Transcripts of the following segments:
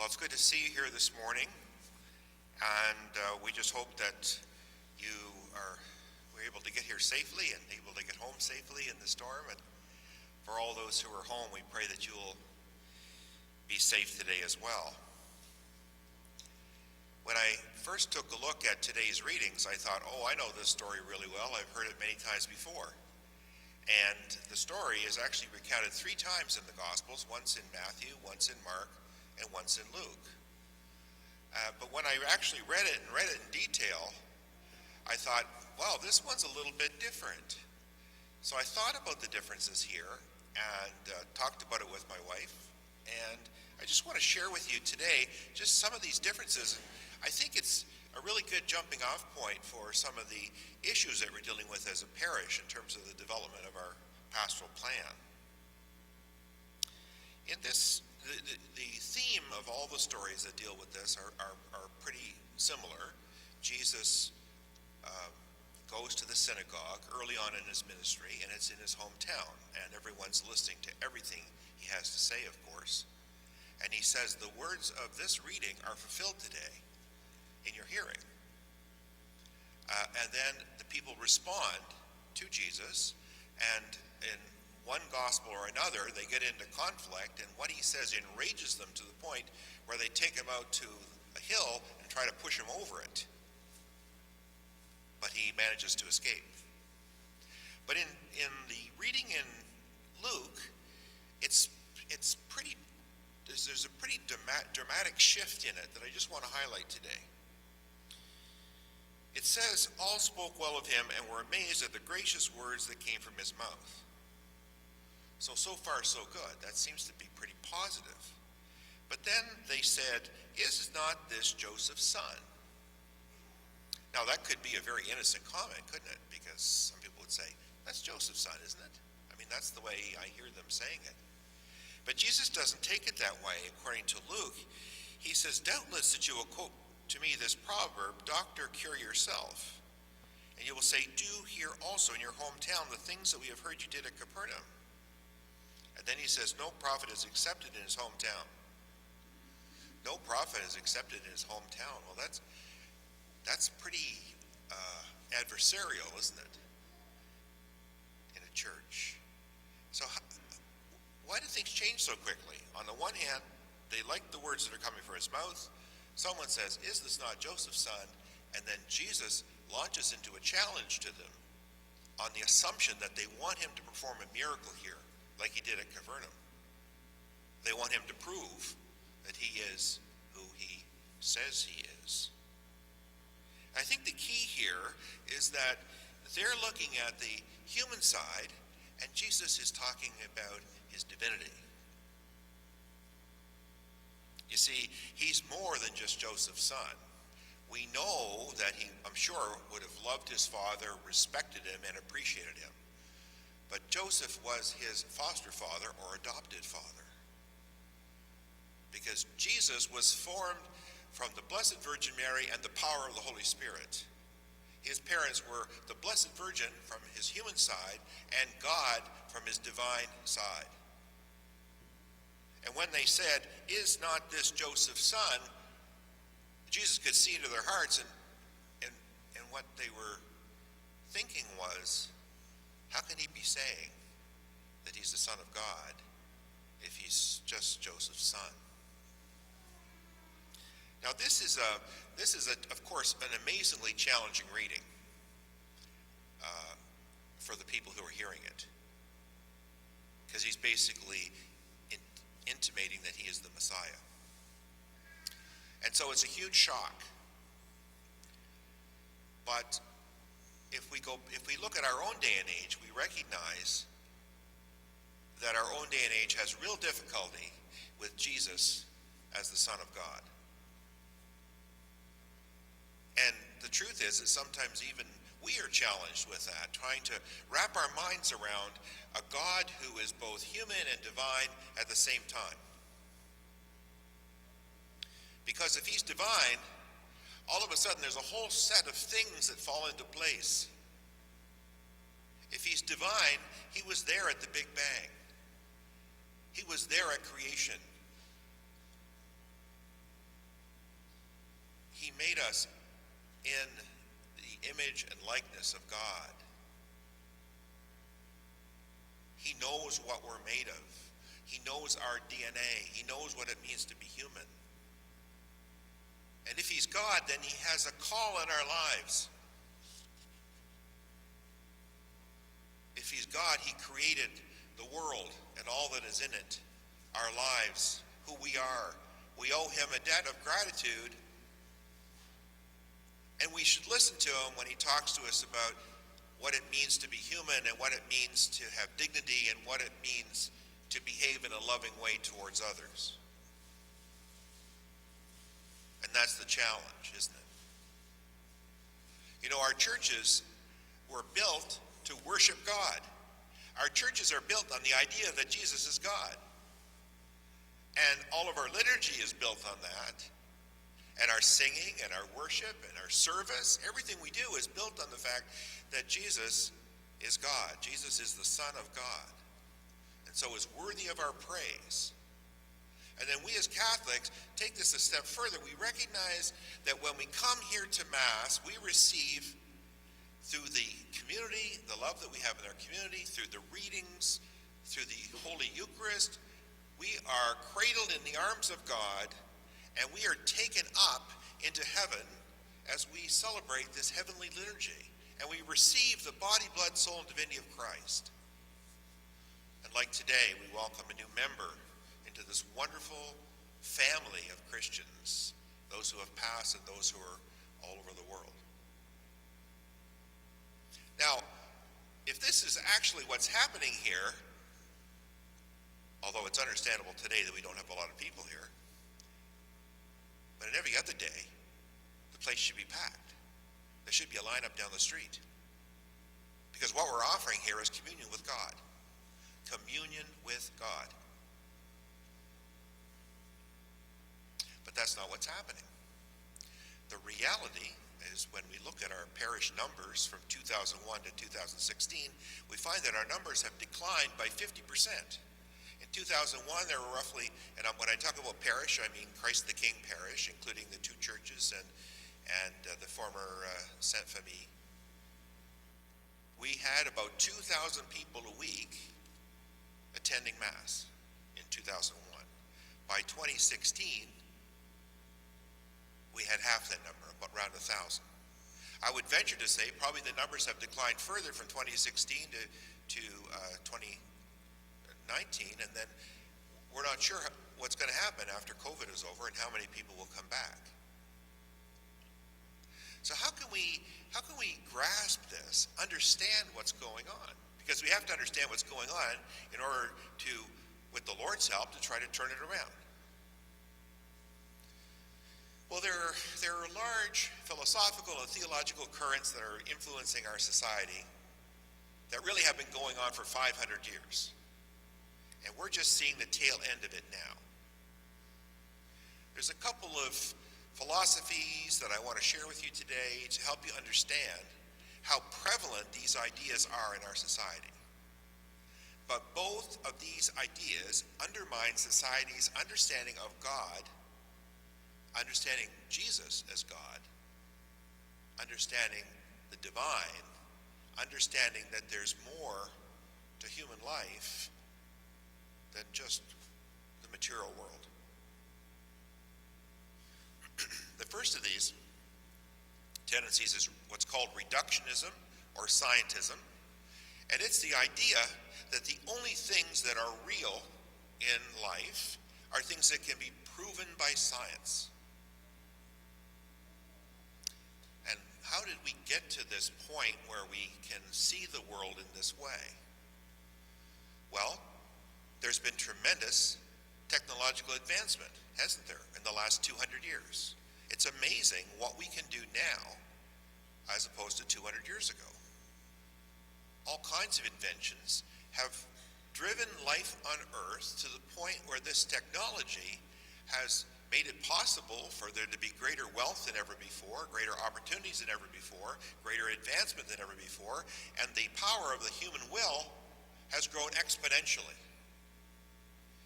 Well, it's good to see you here this morning, and we just hope that you were able to get here safely and able to get home safely in the storm. And for all those who are home, we pray that you will be safe today as well. When I first took a look at today's readings, I thought, oh, I know this story really well. I've heard it many times before. And the story is actually recounted 3 times in the Gospels, once in Matthew, once in Mark, and once in Luke. But when I actually read it in detail, I thought, wow, this one's a little bit different. So I thought about the differences here and talked about it with my wife. And I just want to share with you today just some of these differences. I think it's a really good jumping off point for some of the issues that we're dealing with as a parish in terms of the development of our pastoral plan. In this, the theme of all the stories that deal with this are pretty similar. Jesus goes to the synagogue early on in his ministry, and it's in his hometown, and everyone's listening to everything he has to say, of course. And he says, the words of this reading are fulfilled today in your hearing. And then the people respond to Jesus, and in one gospel or another, they get into conflict, and what he says enrages them to the point where they take him out to a hill and try to push him over it. But he manages to escape. But in the reading in Luke, there's a pretty dramatic shift in it that I just want to highlight today. It says, all spoke well of him and were amazed at the gracious words that came from his mouth. So far, so good. That seems to be pretty positive. But then they said, is not this Joseph's son? Now, that could be a very innocent comment, couldn't it? Because some people would say, that's Joseph's son, isn't it? I mean, that's the way I hear them saying it. But Jesus doesn't take it that way. According to Luke, he says, doubtless that you will quote to me this proverb, doctor, cure yourself. And you will say, do here also in your hometown the things that we have heard you did at Capernaum. And then he says, no prophet is accepted in his hometown. No prophet is accepted in his hometown. Well, that's pretty adversarial, isn't it? In a church. So why do things change so quickly? On the one hand, they like the words that are coming from his mouth. Someone says, is this not Joseph's son? And then Jesus launches into a challenge to them on the assumption that they want him to perform a miracle here, like he did at Capernaum. They want him to prove that he is who he says he is. I think the key here is that they're looking at the human side, and Jesus is talking about his divinity. You see, he's more than just Joseph's son. We know that he, I'm sure, would have loved his father, respected him, and appreciated him. But Joseph was his foster father or adopted father. Because Jesus was formed from the Blessed Virgin Mary and the power of the Holy Spirit. His parents were the Blessed Virgin from his human side and God from his divine side. And when they said, is not this Joseph's son? Jesus could see into their hearts, and what they were thinking was, how can he be saying that he's the Son of God if he's just Joseph's son? Now this is of course an amazingly challenging reading for the people who are hearing it, because he's basically intimating that he is the Messiah. And so it's a huge shock. But if we look at our own day and age, we recognize that our own day and age has real difficulty with Jesus as the Son of God. And the truth is that sometimes even we are challenged with that, trying to wrap our minds around a God who is both human and divine at the same time. Because if he's divine, all of a sudden there's a whole set of things that fall into place. If he's divine, he was there at the Big Bang. He was there at creation. made us in the image and likeness of God. He knows what we're made of. He knows our DNA. He knows what it means to be human. And if he's God, then he has a call in our lives. If he's God, he created the world and all that is in it, our lives, who we are. We owe him a debt of gratitude. And we should listen to him when he talks to us about what it means to be human and what it means to have dignity and what it means to behave in a loving way towards others. And that's the challenge, isn't it? You know, our churches were built to worship God. Our churches are built on the idea that Jesus is God. And all of our liturgy is built on that. And our singing and our worship and our service, everything we do is built on the fact that Jesus is God. Jesus is the Son of God. And so is worthy of our praise. And then we as Catholics take this a step further. We recognize that when we come here to Mass, we receive through the community, the love that we have in our community, through the readings, through the Holy Eucharist, we are cradled in the arms of God, and we are taken up into heaven as we celebrate this heavenly liturgy. And we receive the body, blood, soul, and divinity of Christ. And like today, we welcome a new member into this wonderful family of Christians, those who have passed and those who are all over the world. Now, if this is actually what's happening here, although it's understandable today that we don't have a lot of people here, but on every other day, the place should be packed. There should be a lineup down the street. Because what we're offering here is communion with God. Communion with God. But that's not what's happening. The reality is when we look at our parish numbers from 2001 to 2016, we find that our numbers have declined by 50%. In 2001, there were roughly, and when I talk about parish, I mean Christ the King parish, including the two churches and the former Sainte Famille. We had about 2,000 people a week attending Mass in 2001. By 2016, we had half that number, about around 1,000. I would venture to say probably the numbers have declined further from 2016 to 2019, and then we're not sure what's going to happen after COVID is over and how many people will come back. So how can we grasp this, understand what's going on? Because we have to understand what's going on in order to, with the Lord's help, to try to turn it around. Well, there are large philosophical and theological currents that are influencing our society that really have been going on for 500 years. And we're just seeing the tail end of it now. There's a couple of philosophies that I want to share with you today to help you understand how prevalent these ideas are in our society. But both of these ideas undermine society's understanding of God, understanding Jesus as God, understanding the divine, understanding that there's more to human life than just the material world. The first of these tendencies is what's called reductionism or scientism, and it's the idea that the only things that are real in life are things that can be proven by science. And how did we get to this point where we can see the world in this way? Well, there's been tremendous technological advancement, hasn't there, in the last 200 years? It's amazing what we can do now as opposed to 200 years ago. All kinds of inventions have driven life on Earth to the point where this technology has made it possible for there to be greater wealth than ever before, greater opportunities than ever before, greater advancement than ever before, and the power of the human will has grown exponentially.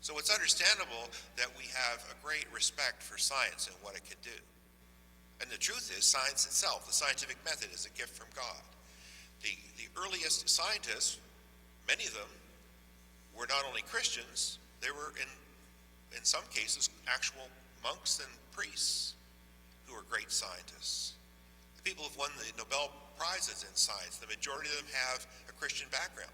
So it's understandable that we have a great respect for science and what it can do. And the truth is, science itself, the scientific method, is a gift from God. The earliest scientists, many of them, were not only Christians, they were in some cases actual monks and priests who were great scientists. The people who've won the Nobel Prizes in science, the majority of them have a Christian background.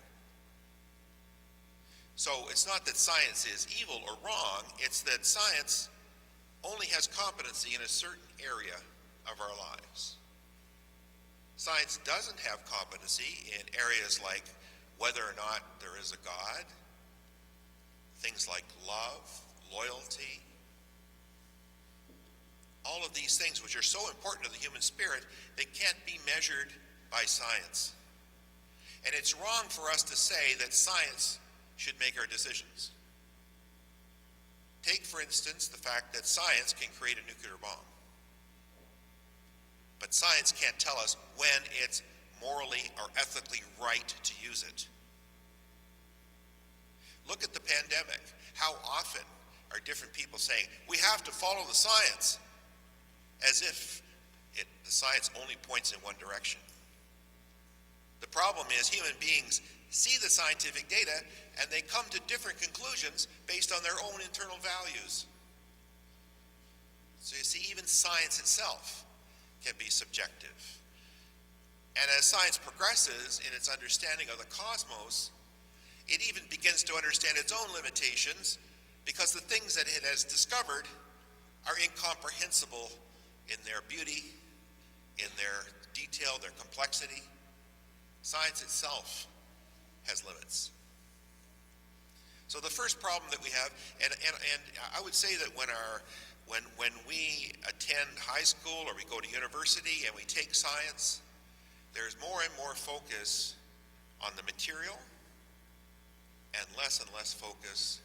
So it's not that science is evil or wrong, it's that science only has competency in a certain area of our lives. Science doesn't have competency in areas like whether or not there is a God, things like love, loyalty, all of these things which are so important to the human spirit, they can't be measured by science. And it's wrong for us to say that science should make our decisions. Take, for instance, the fact that science can create a nuclear bomb. But science can't tell us when it's morally or ethically right to use it. Look at the pandemic. How often are different people saying, we have to follow the science, as if the science only points in one direction. The problem is human beings see the scientific data and they come to different conclusions based on their own internal values. So you see, even science itself can be subjective. And as science progresses in its understanding of the cosmos, it even begins to understand its own limitations because the things that it has discovered are incomprehensible in their beauty, in their detail, their complexity. Science itself has limits. So the first problem that we have, and I would say that when we attend high school or we go to university and we take science, there's more and more focus on the material and less focus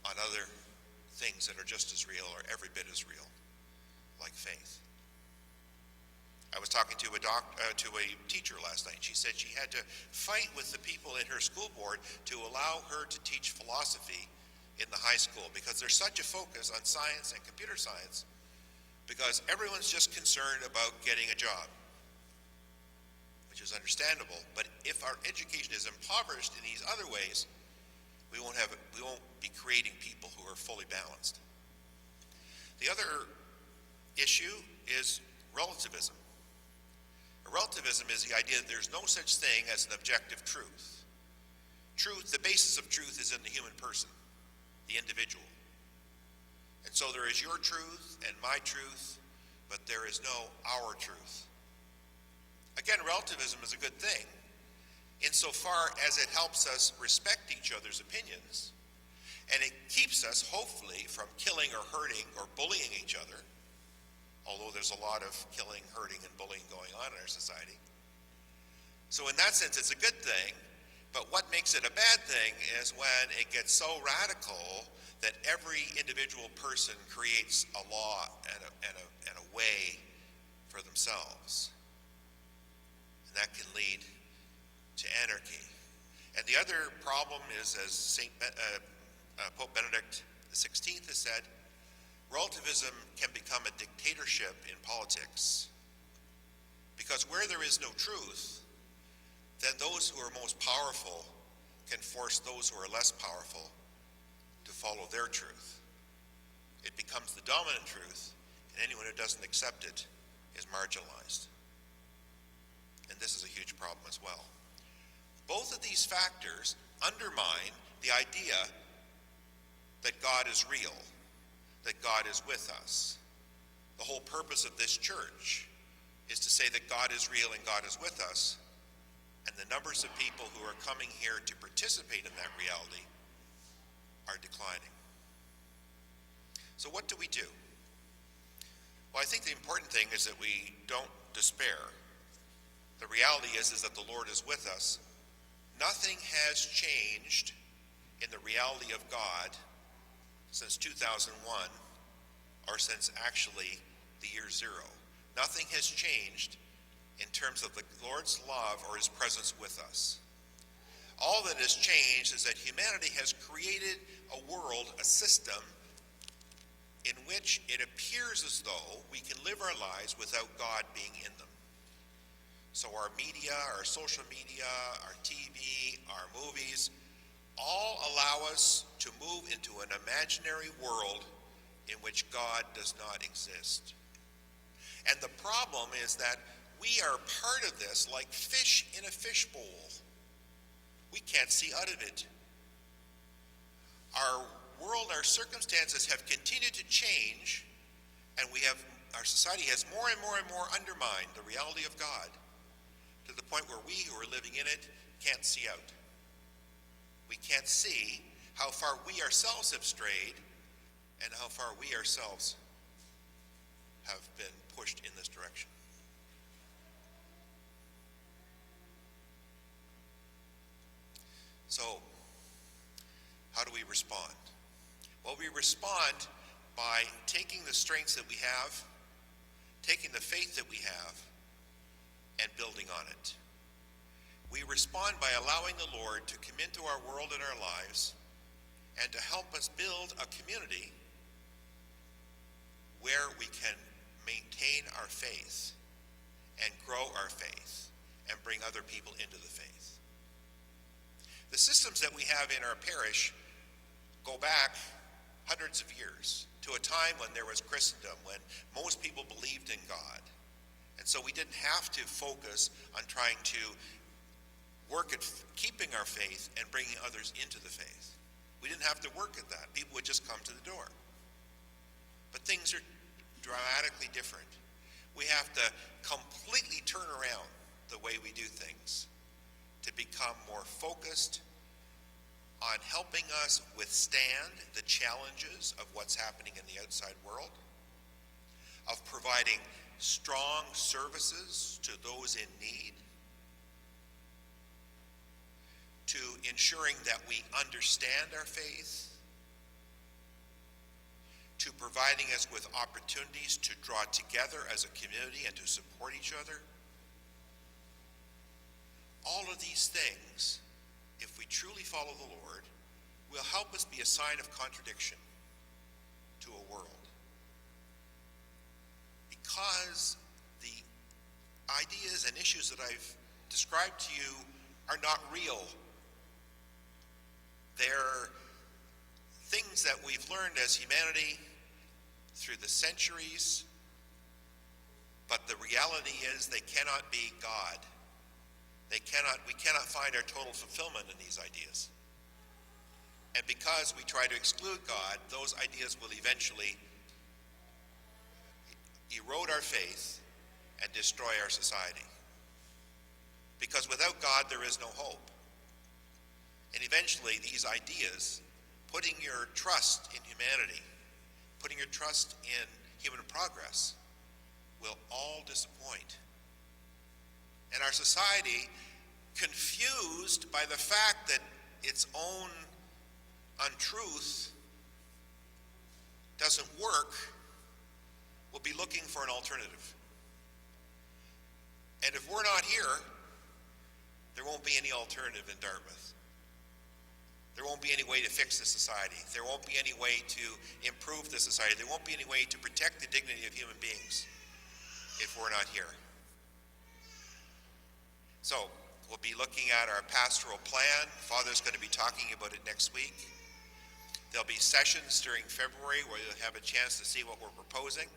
on other things that are just as real or every bit as real, like faith. I was talking to a teacher last night. She said she had to fight with the people in her school board to allow her to teach philosophy in the high school because there's such a focus on science and computer science because everyone's just concerned about getting a job, which is understandable. But if our education is impoverished in these other ways, we won't be creating people who are fully balanced. The other issue is relativism. Relativism is the idea that there's no such thing as an objective truth. Truth, the basis of truth is in the human person, the individual. And so there is your truth and my truth, but there is no our truth. Again, relativism is a good thing insofar as it helps us respect each other's opinions, and it keeps us, hopefully, from killing or hurting or bullying each other, although there's a lot of killing, hurting, and bullying going on in our society. So in that sense, it's a good thing, but what makes it a bad thing is when it gets so radical that every individual person creates a law and a way for themselves. And that can lead to anarchy. And the other problem is, as Pope Benedict XVI has said, relativism can become a dictatorship in politics. Because where there is no truth, then those who are most powerful can force those who are less powerful to follow their truth. It becomes the dominant truth, and anyone who doesn't accept it is marginalized. And this is a huge problem as well. Both of these factors undermine the idea that God is real, that God is with us. The whole purpose of this church is to say that God is real and God is with us, and the numbers of people who are coming here to participate in that reality are declining. So what do we do? Well, I think the important thing is that we don't despair. The reality is that the Lord is with us. Nothing has changed in the reality of God since 2001, or since actually the year zero. Nothing has changed in terms of the Lord's love or his presence with us. All that has changed is that humanity has created a world, a system, in which it appears as though we can live our lives without God being in them. So our media, our social media, our TV, our movies, all allow us to move into an imaginary world in which God does not exist. And the problem is that we are part of this like fish in a fishbowl. We can't see out of it. Our world, our circumstances have continued to change, and our society has more and more and more undermined the reality of God, to the point where we who are living in it can't see out. We can't see how far we ourselves have strayed and how far we ourselves have been pushed in this direction. So, how do we respond? Well, we respond by taking the strengths that we have, taking the faith that we have, and building on it. We respond by allowing the Lord to come into our world and our lives and to help us build a community where we can maintain our faith and grow our faith and bring other people into the faith. The systems that we have in our parish go back hundreds of years to a time when there was Christendom, when most people believed in God. And so we didn't have to focus on trying to work at keeping our faith and bringing others into the faith. We didn't have to work at that. People would just come to the door. But things are dramatically different. We have to completely turn around the way we do things to become more focused on helping us withstand the challenges of what's happening in the outside world, of providing strong services to those in need, to ensuring that we understand our faith, to providing us with opportunities to draw together as a community and to support each other. All of these things, if we truly follow the Lord, will help us be a sign of contradiction to a world. Because the ideas and issues that I've described to you are not real. They're things that we've learned as humanity through the centuries, but the reality is they cannot be God. We cannot find our total fulfillment in these ideas. And because we try to exclude God, those ideas will eventually erode our faith and destroy our society. Because without God, there is no hope. And eventually, these ideas, putting your trust in humanity, putting your trust in human progress, will all disappoint. And our society, confused by the fact that its own untruth doesn't work, will be looking for an alternative. And if we're not here, there won't be any alternative in Dartmouth. There won't be any way to fix the society. There won't be any way to improve the society. There won't be any way to protect the dignity of human beings if we're not here. So, we'll be looking at our pastoral plan. Father's going to be talking about it next week. There'll be sessions during February where you'll have a chance to see what we're proposing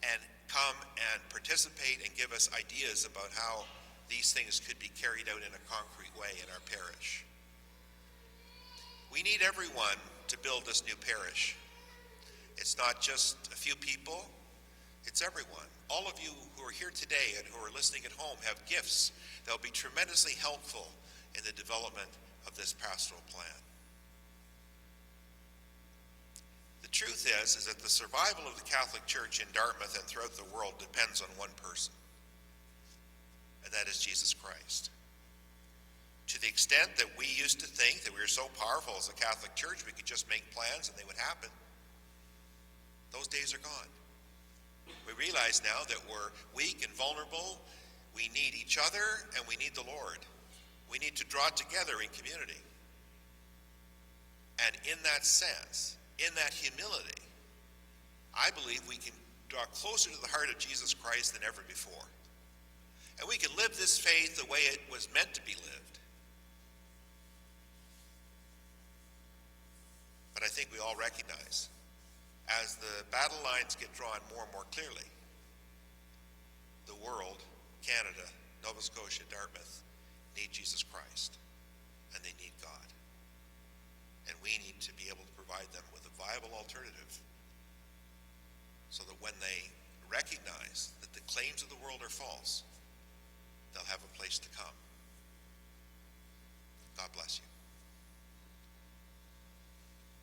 and come and participate and give us ideas about how these things could be carried out in a concrete way in our parish. We need everyone to build this new parish. It's not just a few people, it's everyone. All of you who are here today and who are listening at home have gifts that will be tremendously helpful in the development of this pastoral plan. The truth is that the survival of the Catholic Church in Dartmouth and throughout the world depends on one person, and that is Jesus Christ. To the extent that we used to think that we were so powerful as a Catholic Church, we could just make plans and they would happen, those days are gone. We realize now that we're weak and vulnerable. We need each other and we need the Lord. We need to draw together in community. And in that sense, in that humility, I believe we can draw closer to the heart of Jesus Christ than ever before. And we can live this faith the way it was meant to be lived. But I think we all recognize, as the battle lines get drawn more and more clearly, the world, Canada, Nova Scotia, Dartmouth, need Jesus Christ, and they need God. And we need to be able to provide them with a viable alternative so that when they recognize that the claims of the world are false, they'll have a place to come. God bless you.